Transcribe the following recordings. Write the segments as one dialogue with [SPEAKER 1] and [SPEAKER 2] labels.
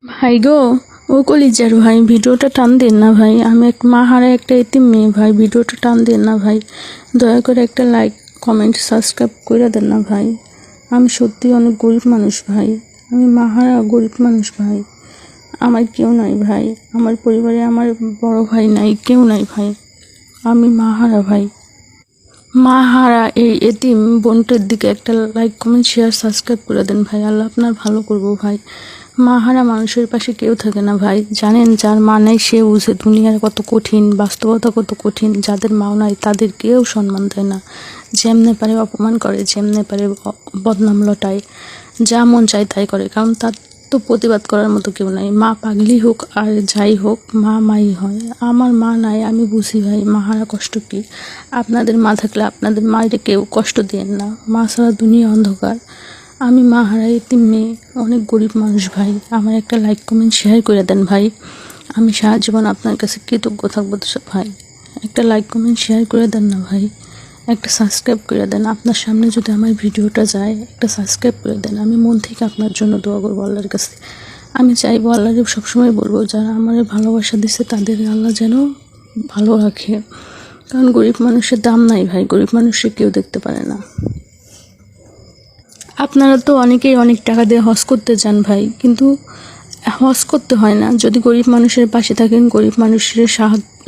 [SPEAKER 1] ভাই গো, ও কলিজার ভাই, ভিডিওটা টান দেন না ভাই। আমি এক মা হারা একটা এতিম মেয়ে ভাই, ভিডিওটা টান দেন না ভাই। দয়া করে একটা লাইক, কমেন্ট, সাবস্ক্রাইব করে দেন না ভাই। আমি সত্যি অনেক গরিব মানুষ ভাই, আমি মা হারা গরিব মানুষ ভাই। আমার কেউ নাই ভাই, আমার পরিবারে আমার বড় ভাই নাই, কেউ নাই ভাই। আমি মা হারা ভাই। মা হারা এই এতিম বোনটার দিকে একটা লাইক, কমেন্ট, শেয়ার, সাবস্ক্রাইব করে দেন ভাই। আল্লাহ আপনার ভালো করবো ভাই। মা হারা মানুষের পাশে কেউ থাকে না ভাই। জানেন, যার মা নাই সে বুঝে দুনিয়ার কত কঠিন, বাস্তবতা কত কঠিন। যাদের মাও নাই তাদের কেউ সম্মান দেয় না, যেমনে পারে অপমান করে, যেমনে পারে বদনাম লটায়, যা মন চায় তাই করে। কারণ তার তো প্রতিবাদ করার মতো কেউ নাই। মা পাগলি হোক আর যাই হোক, মা মাই হয়। আমার মা নাই, আমি বুঝি ভাই মা হারা কষ্ট কী। আপনাদের মা থাকলে আপনাদের মায়ের কেউ কষ্ট দেন না। মা ছাড়া দুনিয়া অন্ধকার। আমি মা হারা এতিম মেয়ে, অনেক গরিব মানুষ ভাই। আমার একটা লাইক, কমেন্ট, শেয়ার করে দেন ভাই। আমি সারা জীবন আপনার কাছে কৃতজ্ঞ থাকবো তো ভাই। একটা লাইক, কমেন্ট, শেয়ার করে দেন না ভাই। একটা সাবস্ক্রাইব করে দেন। আপনার সামনে যদি আমার ভিডিওটা যায়, একটা সাবস্ক্রাইব করে দেন। আমি মন থেকে আপনার জন্য দোয়া করবো আল্লাহর কাছে। আমি চাইবো, আল্লাহকে সবসময় বলবো, যারা আমার ভালোবাসা দিচ্ছে তাদের আল্লাহ যেন ভালো রাখে। কারণ গরিব মানুষের দাম নাই ভাই, গরিব মানুষকে কেউ দেখতে পারে না। আপনারা তো অনেকেই অনেক টাকা দিয়ে হজ করতে যান ভাই, কিন্তু হজ করতে হয় না। যদি গরিব মানুষের পাশে থাকেন, গরিব মানুষের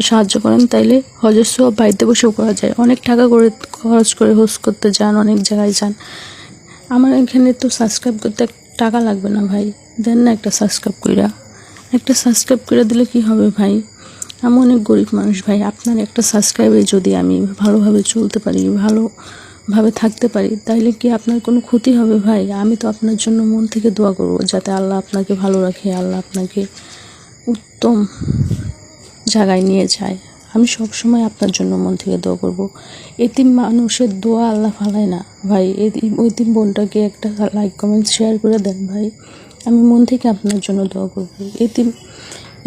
[SPEAKER 1] সাহায্য করেন, তাইলে হজের সওয়াব বাড়িতে বসেও করা যায়। অনেক টাকা করে খরচ করে হজ করতে যান, অনেক জায়গায় যান। আমার এখানে তো সাবস্ক্রাইব করতে টাকা লাগবে না ভাই। দেন না একটা সাবস্ক্রাইব কইরা। একটা সাবস্ক্রাইব করে দিলে কি হবে ভাই? আমি অনেক গরিব মানুষ ভাই। আপনার একটা সাবস্ক্রাইবে যদি আমি ভালোভাবে চলতে পারি, ভালোভাবে থাকতে পারি, তাইলে কি আপনার কোনো ক্ষতি হবে ভাই? আমি তো আপনার জন্য মন থেকে দোয়া করবো, যাতে আল্লাহ আপনাকে ভালো রাখে, আল্লাহ আপনাকে উত্তম জায়গায় নিয়ে যায়। আমি সব সময় আপনার জন্য মন থেকে দোয়া করব। এতিম মানুষের দোয়া আল্লাহ ফালায় না ভাই। এতিম বোনটাকে একটা লাইক, কমেন্ট, শেয়ার করে দেন ভাই। আমি মন থেকে আপনার জন্য দোয়া করব।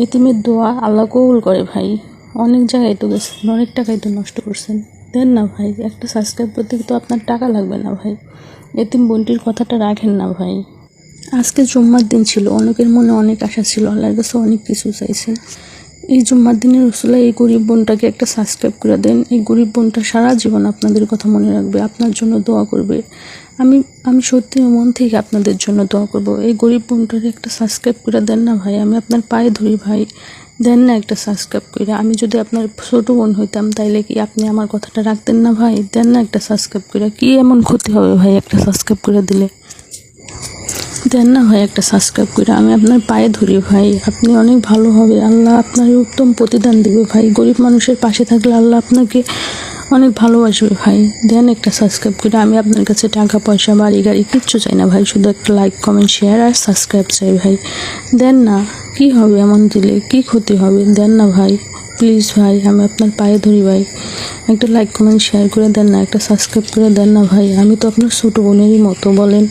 [SPEAKER 1] এতিমের দোয়া আল্লাহ কবুল করে ভাই। অনেক জায়গায় তো গেছেন, অনেক টাকাই তো নষ্ট করছেন। দেন না ভাই, একটা সাবস্ক্রাইব করতে তো আপনার টাকা লাগবে না ভাই। এতিম বোনটির কথাটা রাখেন না ভাই। আজকে জুম্মার দিন ছিল, অনেকের মনে অনেক আশা ছিল, আল্লাহর কাছে অনেক কিছু চাইছে। এই জুম্মার দিনের রসুলা এই গরিব বোনটাকে একটা সাবস্ক্রাইব করে দেন। এই গরিব বোনটা সারা জীবন আপনাদের কথা মনে রাখবে, আপনার জন্য দোয়া করবে। আমি সত্যি মন থেকে আপনাদের জন্য দোয়া করব। এই গরিব বোনটাকে একটা সাবস্ক্রাইব করে দেন না ভাই। আমি আপনার পায়ে ধরি ভাই, দেন না একটা সাবস্ক্রাইব করে। আমি যদি আপনার ছোটো বোন হইতাম, তাইলে কি আপনি আমার কথাটা রাখতেন না ভাই? দেন না একটা সাবস্ক্রাইব করে। কি এমন ক্ষতি হবে ভাই একটা সাবস্ক্রাইব করে দিলে? দেন না ভাই একটা সাবস্ক্রাইব করে। আমি আপনার পায়ে ধরি ভাই, আপনি অনেক ভালো হবে, আল্লাহ আপনার উত্তম প্রতিদান দেবে ভাই। গরিব মানুষের পাশে থাকলে আল্লাহ আপনাকে অনেক ভালোবাসবে ভাই। দেন একটা সাবস্ক্রাইব করে। আমি আপনার কাছে টাকা পয়সা, বাড়ি গাড়ি কিচ্ছু চাই না ভাই, শুধু একটা লাইক, কমেন্ট, শেয়ার আর সাবস্ক্রাইব চাই ভাই। দেন না, কি হবে এমন দিলে? কি ক্ষতি হবে? দেন না ভাই, প্লিজ ভাই, আমি আপনার পায়ে ধরি ভাই। একটা লাইক, কমেন্ট, শেয়ার করে দেন না, একটা সাবস্ক্রাইব করে দেন না ভাই। আমি তো আপনার ছোটো বোনেরই মতো। বলেন,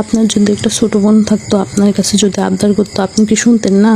[SPEAKER 1] আপনার যদি একটা ছোটো বোন থাকতো, আপনার কাছে যদি আবদার করতো, আপনি কি শুনতেন না?